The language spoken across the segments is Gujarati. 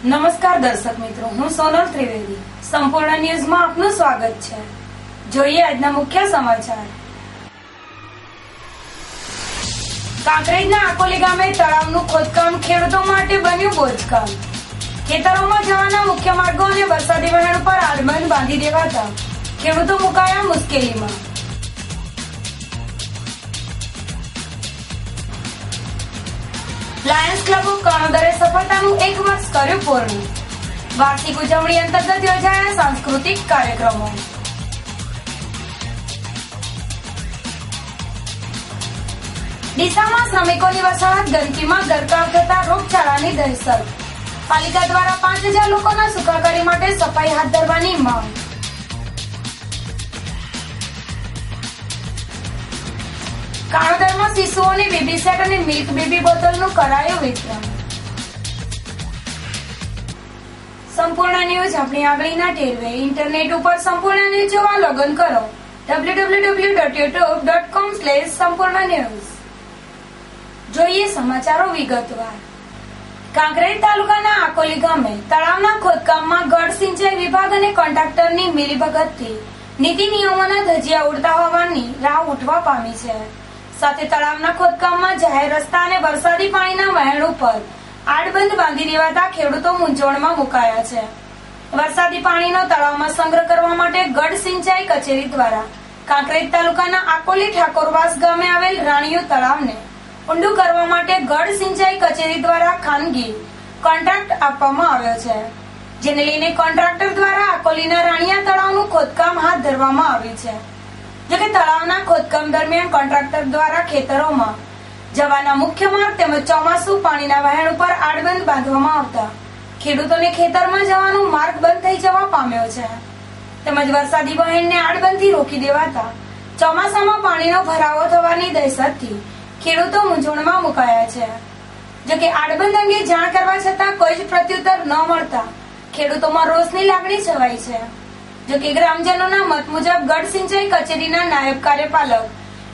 નમસ્કાર દર્શક મિત્રો, હું સોનલ ત્રિવેદી. સંપૂર્ણ ન્યૂઝમાં આપનું સ્વાગત છે. જોઈએ આજના મુખ્ય સમાચાર. કાંકરેજના આકોલી ગામે તળાવનું ખોદકામ ખેડૂતો માટે બન્યું બોજકામ. ખેતરોમાં જવાના મુખ્ય માર્ગો અને વરસાદી વહેણ પર આડબંધ બાંધી દેવાતા ખેડૂતો મુકાયા મુશ્કેલીમાં. લાયન્સ ક્લબ ઓફ કાણોદરે સફળતાનું 1 વર્ષ કર્યું પૂર્ણ. વાર્ષિક ઉજવણી અંતર્ગત યોજાયા સાંસ્કૃતિક કાર્યક્રમો. ડીસામાં શ્રમિકોની વસાહત ગંદકીમાં ગરકાવ થતા રોગચાળાની દહેશત. પાલિકા દ્વારા 5000 લોકોના સુખાકારી માટે સફાઈ હાથ ધરવાની માંગ. કાણોદરમાં શિશુઓની બેબી સેટ અને મિલ્ક બેબી બોટલનું કરાયું વિતરણ. સંપૂર્ણ ન્યૂઝ આપણી આંગળીના ટેરવે. ઇન્ટરનેટ ઉપર સંપૂર્ણ ન્યૂઝ જોવા લોગિન કરો www.youtube.com/સંપૂર્ણ ન્યૂઝ. જોઈએ સમાચારો વિગતવાર. કાંકરેજ તાલુકાના આકોલી ગામે તળાવના ખોદકામમાં ગઢ સિંચાઈ વિભાગ અને કોન્ટ્રાક્ટરની મિલીભગતથી નીતિ નિયમોના ધજિયા ઉડતા હોવાની રાહ ઉઠવા પામી છે. સાથે તળાવના ખોદકામમાં જાહેર રસ્તા અને વરસાદી પાણીના વહેણ ઉપર આડબંધ બાંધી દેવાતા ખેડૂતો મૂંઝવણમાં મુકાયા છે. વરસાદી પાણીનો તળાવમાં સંગ્રહ કરવા માટે ગઢ સિંચાઈ કચેરી દ્વારા કાંકરેજ તાલુકાના આકોલી ઠાકોરવાસ ગામે આવેલ રાણીયું તળાવને ઊંડું કરવા માટે ગઢ સિંચાઈ કચેરી દ્વારા ખાનગી કોન્ટ્રાક્ટ આપવામાં આવ્યો છે. જેને લઈને કોન્ટ્રાક્ટર દ્વારા આકોલીના રાણીયા તળાવનું ખોદકામ હાથ ધરવામાં આવ્યું છે. જોકે તળાવના ખોદકામ દરમિયાન કોન્ટ્રાક્ટર દ્વારા ખેતરોમાં જવાના મુખ્ય માર્ગ તેમજ ચોમાસુ પાણીના વહેણ ઉપર આડબંધ બાંધવામાં આવતા ખેડૂતોને ખેતરમાં જવાનો માર્ગ બંધ થઈ જવા પામ્યો છે. તેમજ વરસાદી વહેણને આડબંધથી રોકી દેવાતા ચોમાસામાં પાણીનો ભરાવો થવાની દહેશતથી ખેડૂતો મૂંઝવણમાં મુકાયા છે. જોકે આડબંધ અંગે જાણ કરવા છતાં કોઈ જ પ્રત્યુત્તર ન મળતા ખેડૂતોમાં રોષની લાગણી છવાઈ છે. જોકે ગ્રામજનોના મત મુજબ ગઢ સિંચાઈ કચેરીના નાયબ કાર્યપાલક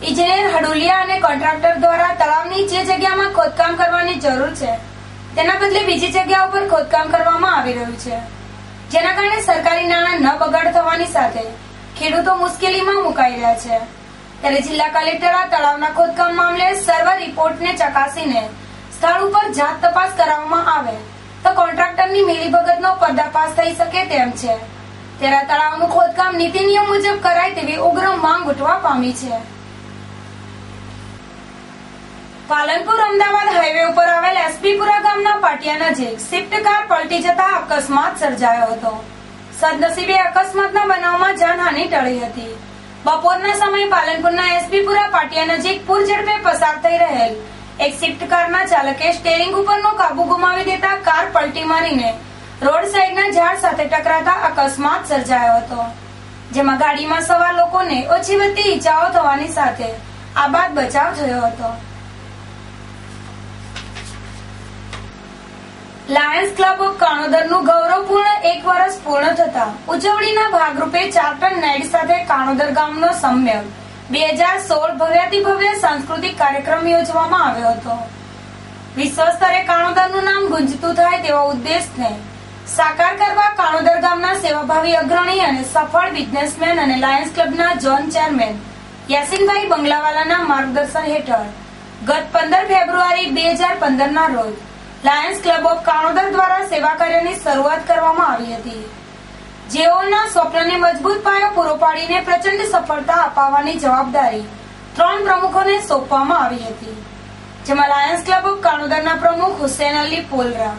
ઇજનેર હડુલિયા અને કોન્ટ્રાક્ટર દ્વારા તળાવની જે જગ્યામાં ખોદકામ કરવાની જરૂર છે તેના બદલે બીજી જગ્યા ઉપર ખોદકામ કરવામાં આવી રહ્યું છે. જેના કારણે સરકારી નાણાં ન બગાડ થવાની સાથે ખેડૂતો મુશ્કેલીમાં મુકાઈ રહ્યા છે. ત્યારે જિલ્લા કલેક્ટર આ તળાવના ખોદકામ મામલે સર્વ રિપોર્ટને ચકાસીને સ્થળ ઉપર જાત તપાસ કરાવવામાં આવે તો કોન્ટ્રાક્ટરની મિલીભગતનો પર્દાફાશ થઈ શકે તેમ છે. ત્યારે તળાવનું ખોદકામ નીતિ નિયમ મુજબ કરાય તેવી ઉગ્ર માંગ ઉઠવા પામી છે. પાલનપુર અમદાવાદ હાઈવે ઉપર આવેલ એસપીપુરા ગામના પાટિયા નજીક સ્વિફ્ટ કાર પલટી જતા અકસ્માત સર્જાયો હતો. સદનસીબે અકસ્માતના બનાવમાં જાનહાનિ ટળી હતી. બપોરના સમયે પાલનપુરના એસપીપુરા પાટિયા નજીક પૂર ઝડપે પસાર થઈ રહેલ એક સ્વિફ્ટ કારના ચાલકે સ્ટીયરિંગ ઉપરનો કાબુ ગુમાવી દેતા કાર પલટી મારીને રોડ સાઈડના ઝાડ સાથે ટકરાતા અકસ્માત સર્જાયો હતો. જેમાં ગાડીમાં સવાર લોકોને ઓછી વધતી ઈજાઓ થવાની સાથે આબાદ બચાવ થયો હતો. લાયન્સ ક્લબ ઓફ કાણોદરનું ગૌરવપૂર્ણ 1 વર્ષ પૂર્ણ થતા ઉજવણીના ભાગરૂપે ચાર્ટર નાઇટ સાથે કાણોદર ગામનો સમ્યક 2016 ભવ્યાતિભવ્ય સાંસ્કૃતિક કાર્યક્રમ યોજવામાં આવ્યો હતો. વિશ્વ સ્તરે કાણોદરનું નામ ગુંજતું થાય તેવા ઉદ્દેશને સાકાર કરવા કાણોદર ગામના સેવાભાવી અગ્રણી અને સફળ બિઝનેસમેન અને લાયન્સ ક્લબના ઝોન ચેરમેન યાસીનભાઈ બંગલાવાલાના માર્ગદર્શન હેઠળ ગત 15 ફેબ્રુઆરી 2015 ના રોજ લાયન્સ ક્લબ ઓફ કાણોદર દ્વારા સેવા કાર્યની શરૂઆત કરવામાં આવી હતી. જેઓના સ્વપ્નને મજબૂત પાયો પૂરો પાડીને પ્રચંડ સફળતા અપાવવાની જવાબદારી 3 પ્રમુખોને સોંપવામાં આવી હતી. જેમાં લાયન્સ ક્લબ ઓફ કાણોદરના પ્રમુખ હુસેન અલી પોલરા,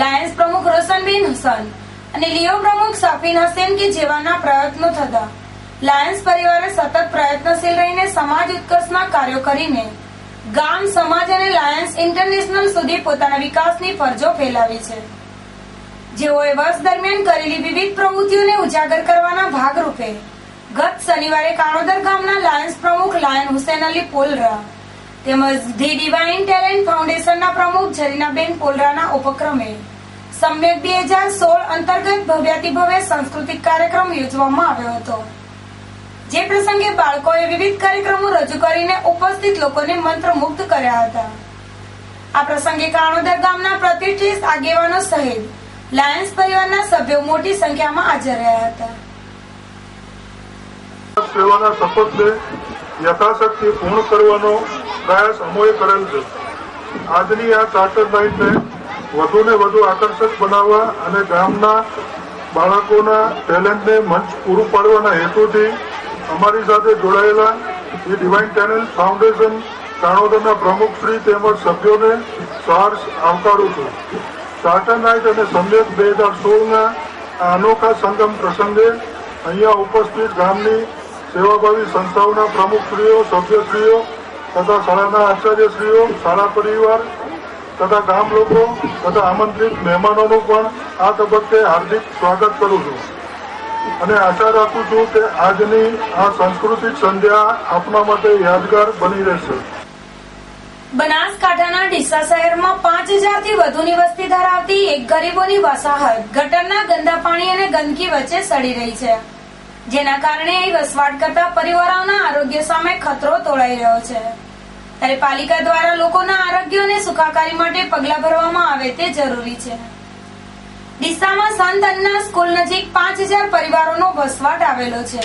લાયન્સ પ્રમુખ રોશનબેન હસન અને લિયો પ્રમુખ સાફીન હસેન કે જેવાના પ્રયત્નો થતા લાયન્સ પરિવારે સતત પ્રયત્નશીલ રહીને સમાજ ઉત્કર્ષના કાર્યો કરીને ગામ, સમાજ અને લાયન્સ ઇન્ટરનેશનલ સુધી પોતાના વિકાસની ફરજો ફેલાવી છે. જેઓએ વર્ષ દરમિયાન કરેલી વિવિધ પ્રવૃત્તિઓને ઉજાગર કરવાના ભાગરૂપે ગત શનિવારે કાણોદર ગામના લાયન્સ પ્રમુખ લાયન હુસેન અલી પોલરા તેમજ ધી ડિવાઇન ટેલેન્ટ ફાઉન્ડેશનના પ્રમુખ ઝરીનાબેન પોલરાના ઉપક્રમે સમ્યક 2016 અંતર્ગત ભવ્યાતિભવ્ય સાંસ્કૃતિક કાર્યક્રમ યોજવામાં આવ્યો હતો. જે પ્રસંગે બાળકોએ વિવિધ કાર્યક્રમો રજૂ કરીને ઉપસ્થિત લોકોને મંત્રમુગ્ધ કર્યા હતા. આ પ્રસંગે કાણોદર ગામના પ્રતિષ્ઠિત આગેવાનો સહિત લાયન્સ પરિવારના સભ્યો મોટી સંખ્યામાં હાજર રહ્યા હતા. સેવાના શપથને યથાશક્તિ પૂર્ણ કરવાનો પ્રયાસ અમોએ કરેલ છે. આજની આ ચાર્ટર નાઇટને વધુને વધુ આકર્ષક બનાવવા અને ગામના બાળકોના ટેલેન્ટને મંચ પૂરું પાડવાના હેતુથી અમારી સાથે જોડાયેલા ડિવાઇન ટેલેન્ટ ફાઉન્ડેશન કાણોદરના પ્રમુખશ્રી તેમજ સભ્યોને સહર્ષ આવકારું છું. ચાર્ટર નાઇટ અને સમ્યક 2016ના આ અનોખા સંગમ પ્રસંગે અહીંયા ઉપસ્થિત ગામની સેવાભાવી સંસ્થાઓના પ્રમુખશ્રીઓ, સભ્યશ્રીઓ તથા શાળાના આચાર્યશ્રીઓ, શાળા પરિવાર તથા ગામ લોકો તથા આમંત્રિત મહેમાનોનું પણ આ તબક્કે હાર્દિક સ્વાગત કરું છું અને આશા રાખું છું કે આજની આ સાંસ્કૃતિક સંધ્યા આપના માટે યાદગાર બની રહેશે. બનાસકાંઠાના ડીસા શહેરમાં 5000 થી વધુની વસ્તી ધરાવતી એક ગરીબોની વસાહત ગટરના ગંદા પાણી અને ગંદકી વચ્ચે સડી રહી છે, જેના કારણે અહીં વસવાટ કરતા પરિવારોના આરોગ્ય સામે ખતરો તોળાઈ રહ્યો છે. ત્યારે પાલિકા દ્વારા લોકોના આરોગ્ય અને સુખાકારી માટે પગલાં ભરવામાં આવે તે જરૂરી છે. ડીસામાં સંત અન્ના સ્કૂલ નજીક 5000 પરિવારોનો વસવાટ આવેલો છે.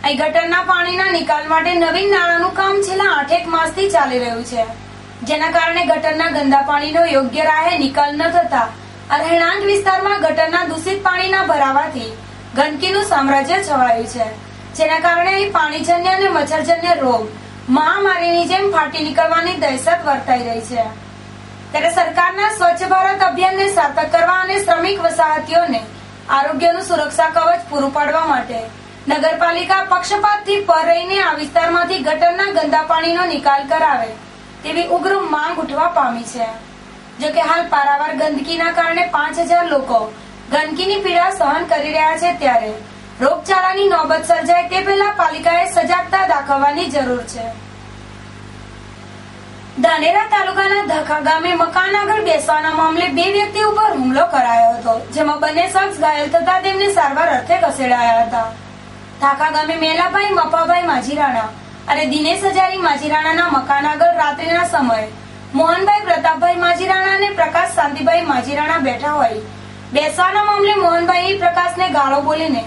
અહીં ગટરના પાણીના નિકાલ માટે નવીન નાળાનું કામ છેલ્લા 8 માસથી ચાલી રહ્યું છે, જેના કારણે ગટરના ગંદા પાણીનો યોગ્ય રાહે નિકાલ ન થતા રહેણાંક વિસ્તારમાં ગટરના દૂષિત પાણીના ભરાવાથી ગંદકીનું સામ્રાજ્ય છવાયું છે, જેના કારણે અહીં પાણીજન્ય અને મચ્છરજન્ય રોગ મહામારીની જેમ ફાટી નીકળવાની દહેશત વર્તાઈ રહી છે. ત્યારે સરકારના સ્વચ્છ ભારત અભિયાનને સાર્થક કરવા અને શ્રમિક વસાહતીઓને આરોગ્યનું સુરક્ષા કવચ પૂરું પાડવા માટે નગરપાલિકા પક્ષપાતથી પર રહીને આ વિસ્તારમાંથી ગટરના ગંદા પાણીનો નિકાલ કરાવે તેવી ઉગ્ર માંગ ઉઠવા પામી છે. જોકે હાલ પારાવાર ગંદકીના કારણે 5000 લોકો ગંદકીની પીડા સહન કરી રહ્યા છે, ત્યારે રોગચાળાની નોબત સર્જાય તે પહેલા પાલિકાએ સજાગતા દાખવવાની જરૂર છે. ધાનેરા તાલુકાના ધખા ગામે મકાન આગળ બેસવાના મામલે 2 વ્યક્તિ ઉપર હુમલો કરાયો હતો, જેમાં બંને શખ્સ ઘાયલ થતા તેમને સારવાર અર્થે ખસેડાયા હતા. ધાખા ગામે મેલાભાઈ મફાભાઈ માજીરાણા અને દિનેશ હજારી માજીરાણાના મકાન આગળ રાત્રિના સમયે મોહનભાઈ પ્રતાપભાઈ માજીરાણા અને પ્રકાશ શાંતિભાઈ માજીરાણા બેઠા હોય બેસવાના મામલે મોહનભાઈ પ્રકાશને ગાળો બોલીને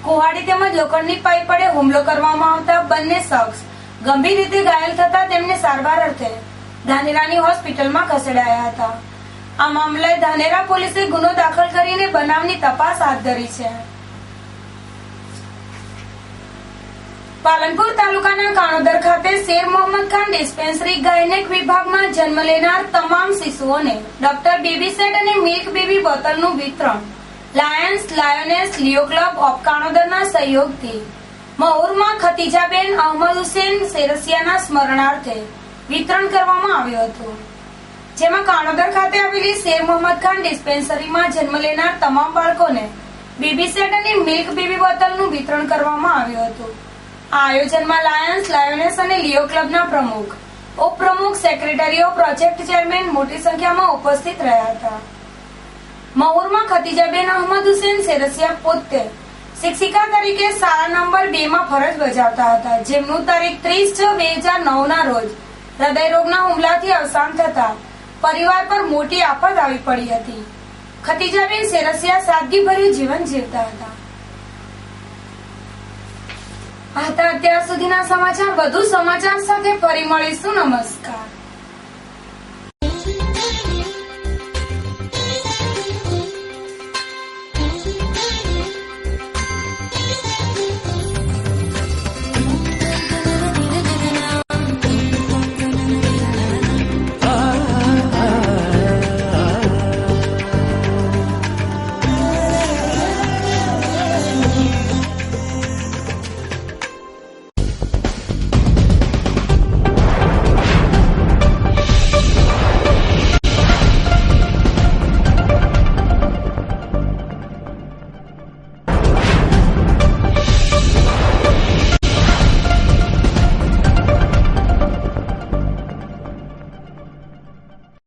કુહાડી તેમજ લોખંડની પાઇપ વડે હુમલો કરવામાં આવતા બંને શખ્સ ગંભીર રીતે ઘાયલ થતા તેમને સારવાર અર્થે ધાનેરાની હોસ્પિટલમાં ખસેડાયા હતા. આ મામલે ધાનેરા પોલીસે ગુનો દાખલ કરીને બનાવની તપાસ હાથ ધરી છે. પાલનપુર તાલુકાના કાણોદર ખાતે શેર મોહમ્મદ ખાન ડિસ્પેન્સરી ગાયનેક વિભાગમાં જન્મ લેનાર તમામ શિશુઓને ડોક્ટર બેબી સેટ અને મિલ્ક બેબી બોટલનું વિતરણ Lions Lioness Leo club of કાણોદરના સહયોગથી મહુરમાં ખતીજાબેન અહમદ હુસેન સેરસિયાના સ્મરણાર્થે વિતરણ કરવામાં આવ્યું હતું, જેમાં કાણોદર ખાતે આવેલી શેર મોહમ્મદ ખાન ડિસ્પેન્સરીમાં જન્મ લેનાર તમામ બાળકોને બેબી સેટ અને મિલ્ક બેબી બોટલનું વિતરણ કરવામાં આવ્યું હતું. આ આયોજનમાં લાયન્સ લાયોનેસ અને લિયો ક્લબના પ્રમુખ, ઉપપ્રમુખ, સેક્રેટરીઓ, પ્રોજેક્ટ ચેરમેન મોટી સંખ્યામાં ઉપસ્થિત રહ્યા હતા. મહુરમાં ખતીજાબેન અહમદ હુસેન સેરસિયા પોતે શિક્ષિકા તરીકે શાળા નંબર 2 માં ફરજ બજાવતા હતા, જેમનું તારીખ 30/6/2009 રોજ હૃદય રોગના હુમલાથી અવસાન થતા પરિવાર પર મોટી આફત આવી પડી હતી. ખતીજાબેન સેરસિયા સાદગીભર્યું જીવન જીવતા હતા. અત્યાર સુધીના સમાચાર. વધુ સમાચાર સાથે ફરી મળીશું. નમસ્કાર.